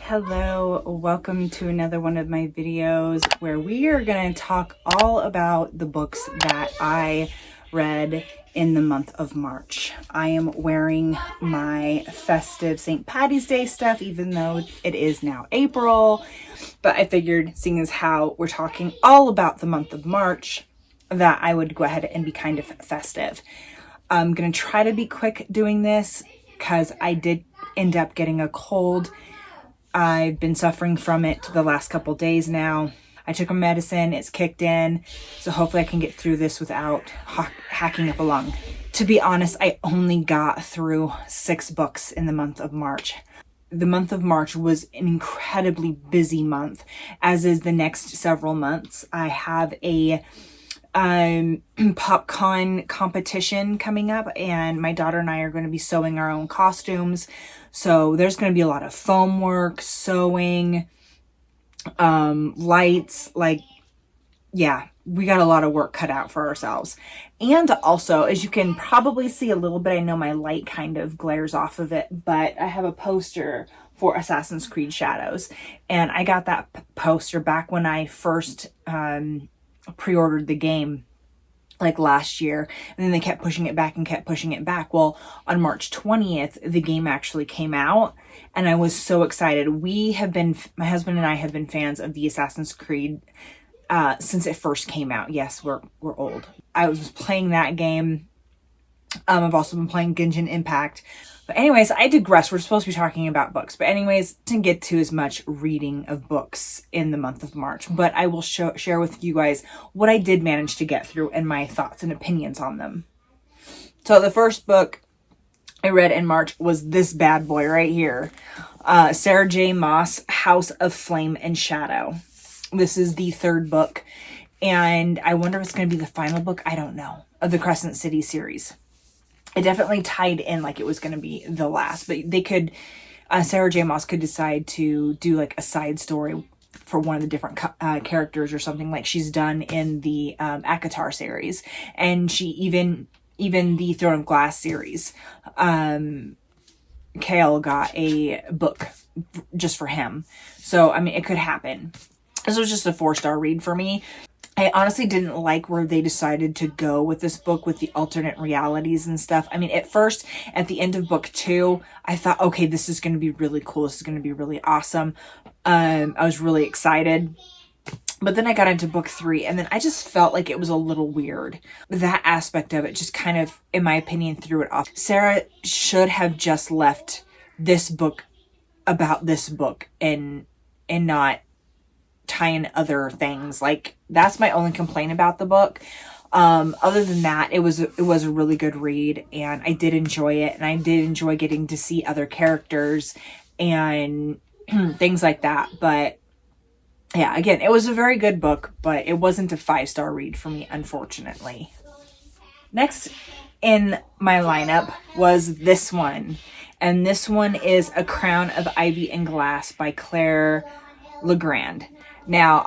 Hello, welcome to another one of my videos where we are going to talk all about the books that I read in the month of March. I am wearing my festive St. Patty's Day stuff, even though it is now April, but I figured, seeing as how we're talking all about the month of March, that I would go ahead and be kind of festive. I'm going to try to be quick doing this because I did end up getting a cold. I've been suffering from it the last couple days now. I took a medicine, it's kicked in, so hopefully I can get through this without hacking up a lung. To be honest, I only got through 6 books in the month of March. The month of March was an incredibly busy month, as is the next several months. I have a PopCon competition coming up, and my daughter and I are going to be sewing our own costumes. So there's going to be a lot of foam work, sewing, lights, yeah, we got a lot of work cut out for ourselves. And also, as you can probably see a little bit, I know my light kind of glares off of it, but I have a poster for Assassin's Creed Shadows. And I got that poster back when I first pre-ordered the game, like last year, and then they kept pushing it back and kept pushing it back. Well, on March 20th, the game actually came out, and I was so excited. My husband and I have been fans of the Assassin's Creed since it first came out. Yes, we're old. I was playing that game. I've also been playing Genshin Impact. But anyways, I digress. We're supposed to be talking about books. But anyways, didn't get to as much reading of books in the month of March. But I will share with you guys what I did manage to get through and my thoughts and opinions on them. So the first book I read in March was this bad boy right here. Sarah J. Maas, House of Flame and Shadow. This is the 3rd book. And I wonder if it's going to be the final book. I don't know. Of the Crescent City series. It definitely tied in like it was going to be the last, but they could, Sarah J. Maas could decide to do like a side story for one of the different characters or something, like she's done in the ACOTAR series, and she even the Throne of Glass series. Kale got a book just for him, so I mean it could happen. This was just a 4-star read for me. I honestly didn't like where they decided to go with this book with the alternate realities and stuff. I mean, at first, at the end of book 2, I thought, okay, this is going to be really cool. This is going to be really awesome. I was really excited. But then I got into book 3, and then I just felt like it was a little weird. That aspect of it just kind of, in my opinion, threw it off. Sarah should have just left this book about this book and not tie in other things. Like, that's my only complaint about the book. Other than that, it was a really good read, and I did enjoy it, and I did enjoy getting to see other characters and things like that. But yeah, again, it was a very good book, but it wasn't a 5-star read for me, unfortunately. Next in my lineup was this one, and this one is A Crown of Ivy and Glass by Claire Legrand. Now,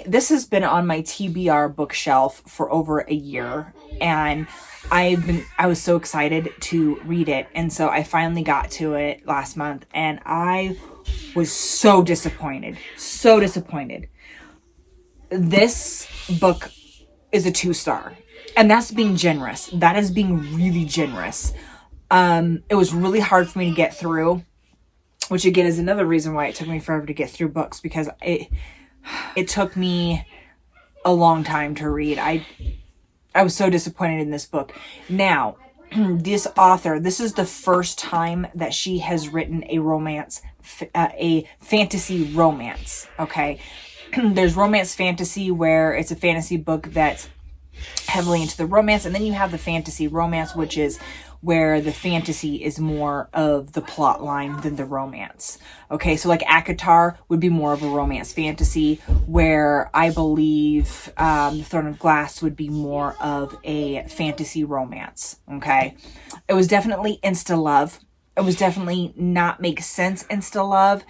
this has been on my TBR bookshelf for over a year, and I was so excited to read it, and so I finally got to it last month, and I was so disappointed. So disappointed. This book is a 2-star, and that's being generous. That is being really generous. It was really hard for me to get through, which again is another reason why it took me forever to get through books, because it took me a long time to read. I was so disappointed in this book. Now, this author, this is the first time that she has written a romance, a fantasy romance, okay? There's romance fantasy, where it's a fantasy book that's heavily into the romance, and then you have the fantasy romance, which is where the fantasy is more of the plot line than the romance. Okay, so like ACOTAR would be more of a romance fantasy, where I believe the Throne of Glass would be more of a fantasy romance. Okay, it was definitely insta love. It was definitely not make sense insta love.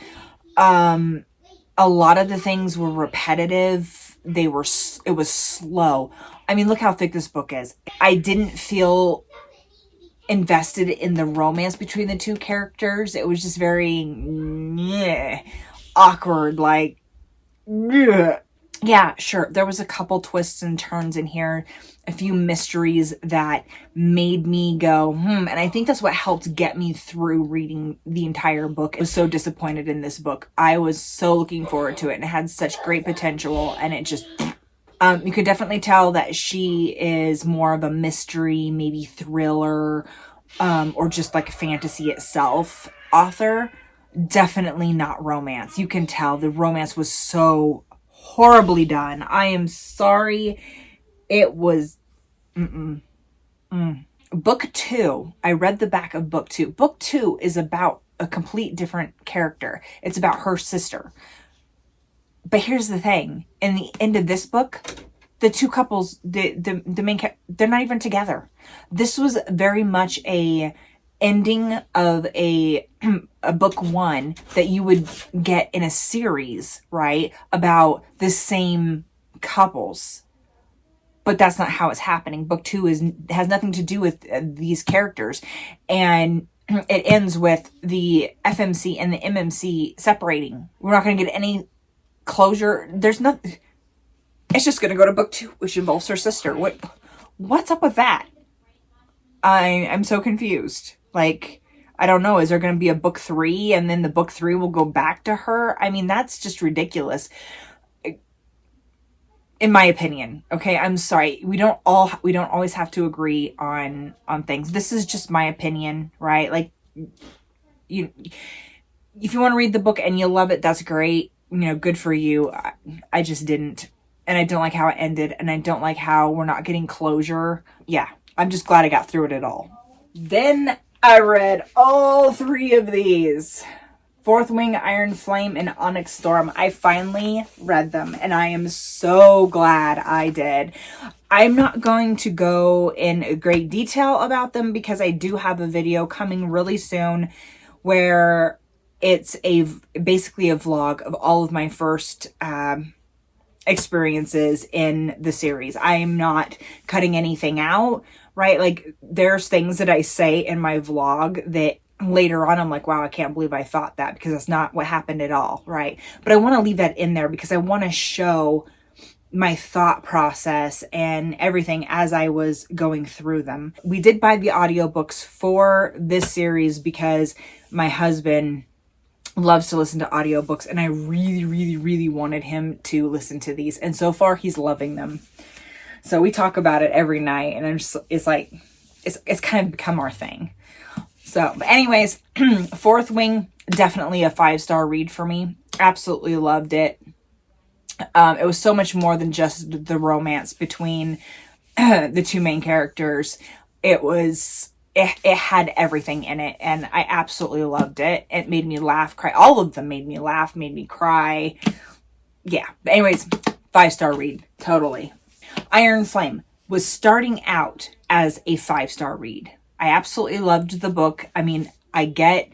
A lot of the things were repetitive. It was slow. I mean, look how thick this book is. I didn't feel invested in the romance between the two characters. It was just very, awkward, like, ugh. Yeah, sure. There was a couple twists and turns in here, a few mysteries that made me go, and I think that's what helped get me through reading the entire book. I was so disappointed in this book. I was so looking forward to it, and it had such great potential, and it just, you could definitely tell that she is more of a mystery, maybe thriller, or just like a fantasy itself author. Definitely not romance. You can tell the romance was so horribly done. I am sorry. It was Book 2. I read the back of Book 2. Book 2 is about a complete different character. It's about her sister. But here's the thing. In the end of this book, the two couples, the main, they're not even together. This was very much a ending of a book 1 that you would get in a series, right? About the same couples. But that's not how it's happening. Book 2 has nothing to do with these characters. And it ends with the FMC and the MMC separating. We're not going to get any closure. There's nothing. It's just going to go to Book 2, which involves her sister. What's up with that? I'm so confused. Like, I don't know. Is there going to be a Book 3 and then the Book 3 will go back to her? I mean, that's just ridiculous. In my opinion. Okay, I'm sorry. We don't always have to agree on things. This is just my opinion, right? Like, if you want to read the book and you love it, that's great. Good for you. I just didn't. And I don't like how it ended. And I don't like how we're not getting closure. Yeah, I'm just glad I got through it all. Then I read all 3 of these. Fourth Wing, Iron Flame, and Onyx Storm. I finally read them, and I am so glad I did. I'm not going to go in great detail about them because I do have a video coming really soon where it's basically a vlog of all of my first experiences in the series. I am not cutting anything out, right? Like, there's things that I say in my vlog that later on I'm like, wow, I can't believe I thought that, because that's not what happened at all, right? But I want to leave that in there because I want to show my thought process and everything as I was going through them. We did buy the audiobooks for this series because my husband loves to listen to audiobooks, and I really, really, really wanted him to listen to these. And so far, he's loving them. So we talk about it every night, and it's kind of become our thing. So, but anyways, Fourth Wing, definitely a 5-star read for me. Absolutely loved it. It was so much more than just the romance between the 2 main characters. It had everything in it, and I absolutely loved it. It made me laugh, cry. All of them made me laugh, made me cry. Yeah. But anyways, 5-star read. Totally. Iron Flame was starting out as a 5-star read. I absolutely loved the book. I mean, I get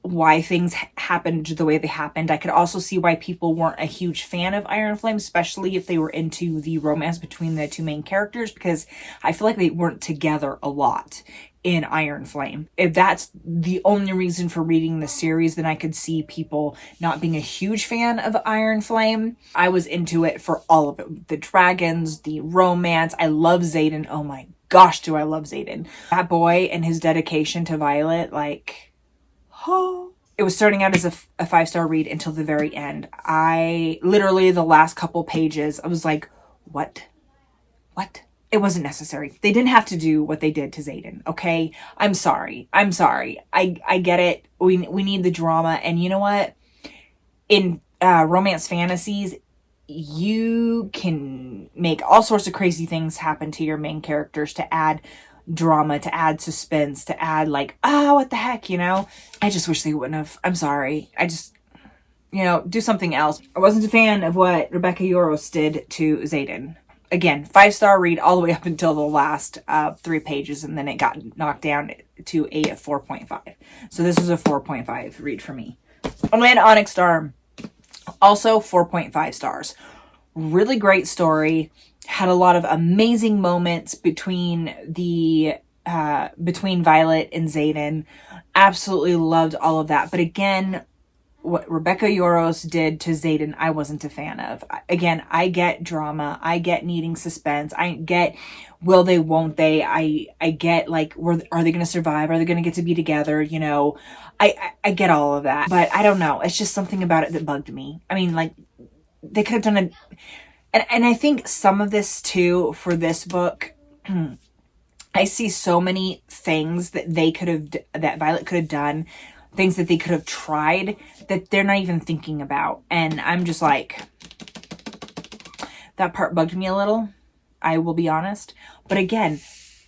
why things happened the way they happened. I could also see why people weren't a huge fan of Iron Flame, especially if they were into the romance between the 2 main characters, because I feel like they weren't together a lot in Iron Flame. If that's the only reason for reading the series, then I could see people not being a huge fan of Iron Flame. I was into it for all of it. The dragons, the romance. I love Xaden. Oh my gosh, do I love Xaden. That boy and his dedication to Violet, like, oh. It was starting out as a 5-star read until the very end. Literally the last couple pages, I was like, what? It wasn't necessary. They didn't have to do what they did to Xaden, okay? I'm sorry. I get it. We need the drama. And you know what? In romance fantasies, you can make all sorts of crazy things happen to your main characters to add drama, to add suspense, to add like, what the heck, I just wish they wouldn't have. I'm sorry. I just, do something else. I wasn't a fan of what Rebecca Yarros did to Xaden. Again, 5-star read all the way up until the last 3 pages, and then it got knocked down to a 4.5. So this is a 4.5 read for me. And then Onyx Storm, also 4.5 stars. Really great story. Had a lot of amazing moments between Violet and Xaden. Absolutely loved all of that. But again, what Rebecca Yoros did to Xaden, I wasn't a fan of. Again, I get drama. I get needing suspense. I get will they, won't they. I get like, are they going to survive? Are they going to get to be together? You know, I get all of that. But I don't know. It's just something about it that bugged me. I mean, like, they could have done it. And I think some of this too, for this book, I see so many things that that Violet could have done, things that they could have tried that they're not even thinking about. And I'm just like, that part bugged me a little, I will be honest. But again,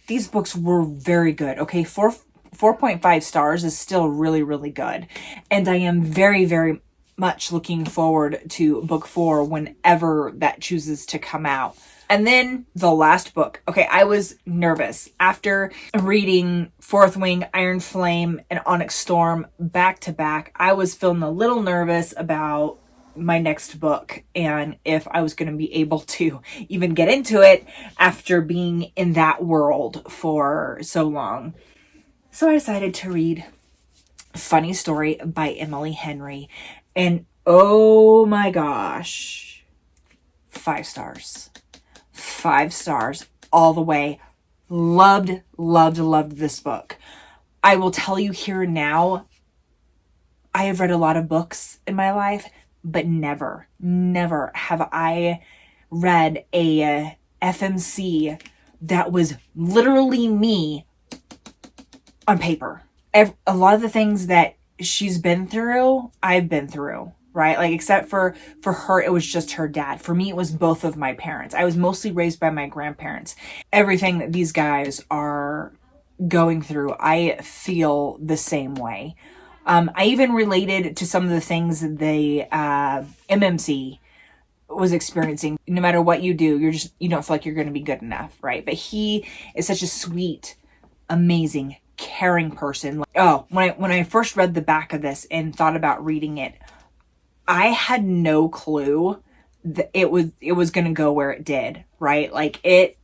these books were very good. Okay, 4.5 stars is still really, really good. And I am very, very much looking forward to book 4 whenever that chooses to come out. And then the last book. Okay, I was nervous. After reading Fourth Wing, Iron Flame, and Onyx Storm back to back, I was feeling a little nervous about my next book and if I was going to be able to even get into it after being in that world for so long. So I decided to read Funny Story by Emily Henry. And oh my gosh, 5 stars. 5 stars all the way. Loved this book. I will tell you here now, I have read a lot of books in my life, but never have I read a FMC that was literally me on paper. A lot of the things that she's been through, I've been through. Right? Like, except for her, it was just her dad. For me, it was both of my parents. I was mostly raised by my grandparents. Everything that these guys are going through, I feel the same way. I even related to some of the things that the MMC was experiencing. No matter what you do, you don't feel like you're going to be good enough, right? But he is such a sweet, amazing, caring person. Like, oh, when I first read the back of this and thought about reading it, I had no clue that it was going to go where it did, right? Like it,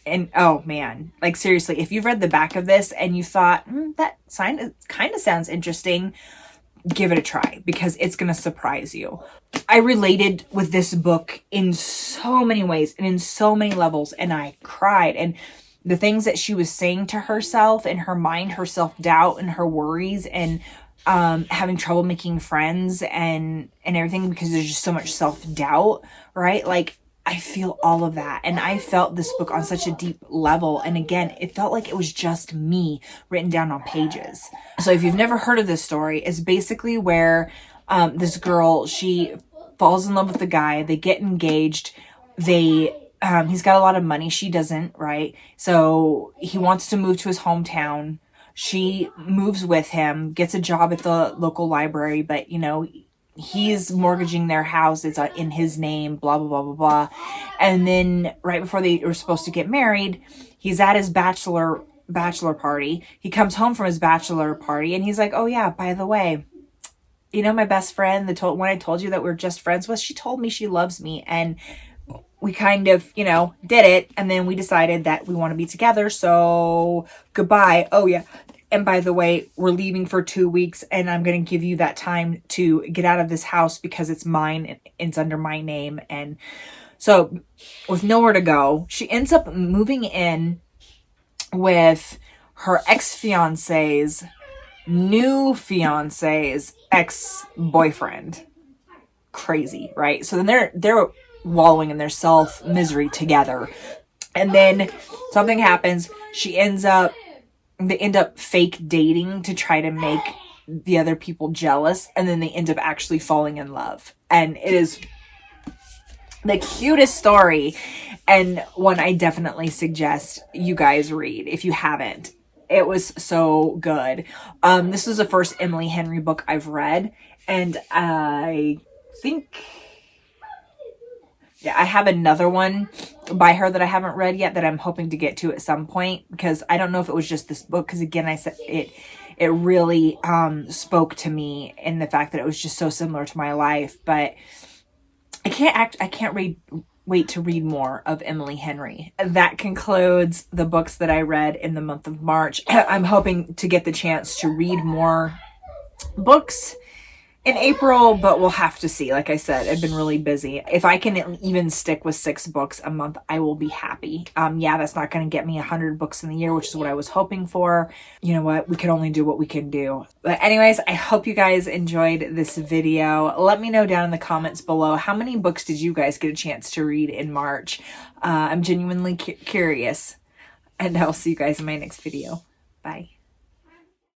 and oh man, like seriously, if you've read the back of this and you thought, that kind of sounds interesting, give it a try because it's going to surprise you. I related with this book in so many ways and in so many levels, and I cried. And the things that she was saying to herself in her mind, her self-doubt and her worries, and having trouble making friends and everything because there's just so much self-doubt, right? Like, I feel all of that. And I felt this book on such a deep level. And again, it felt like it was just me written down on pages. So if you've never heard of this story, it's basically where this girl, she falls in love with the guy. They get engaged. He's got a lot of money. She doesn't, right? So he wants to move to his hometown. She moves with him, gets a job at the local library, but, you know, he's mortgaging their house. It's in his name, blah, blah, blah, blah, blah. And then right before they were supposed to get married, he's at his bachelor party. He comes home from his bachelor party and he's like, oh yeah, by the way, you know, my best friend, when I told you that we're just friends with, she told me she loves me. And we kind of, you know, did it. And then we decided that we want to be together. So goodbye. Oh yeah. And by the way, we're leaving for 2 weeks and I'm going to give you that time to get out of this house because it's mine and it's under my name. And so with nowhere to go, she ends up moving in with her ex-fiance's new fiance's ex-boyfriend. Crazy, right? So then they're wallowing in their self-misery together. And then something happens. They end up fake dating to try to make the other people jealous. And then they end up actually falling in love. And it is the cutest story. And one I definitely suggest you guys read if you haven't. It was so good. This was the first Emily Henry book I've read. And I think... yeah, I have another one by her that I haven't read yet that I'm hoping to get to at some point because I don't know if it was just this book because again I said it really spoke to me in the fact that it was just so similar to my life. But I can't wait to read more of Emily Henry. That concludes the books that I read in the month of March. I'm hoping to get the chance to read more books in April, but we'll have to see. Like I said, I've been really busy. If I can even stick with 6 books a month, I will be happy. Yeah, that's not going to get me 100 books in the year, which is what I was hoping for. You know what? We can only do what we can do. But anyways, I hope you guys enjoyed this video. Let me know down in the comments below, how many books did you guys get a chance to read in March? I'm genuinely curious. And I'll see you guys in my next video. Bye.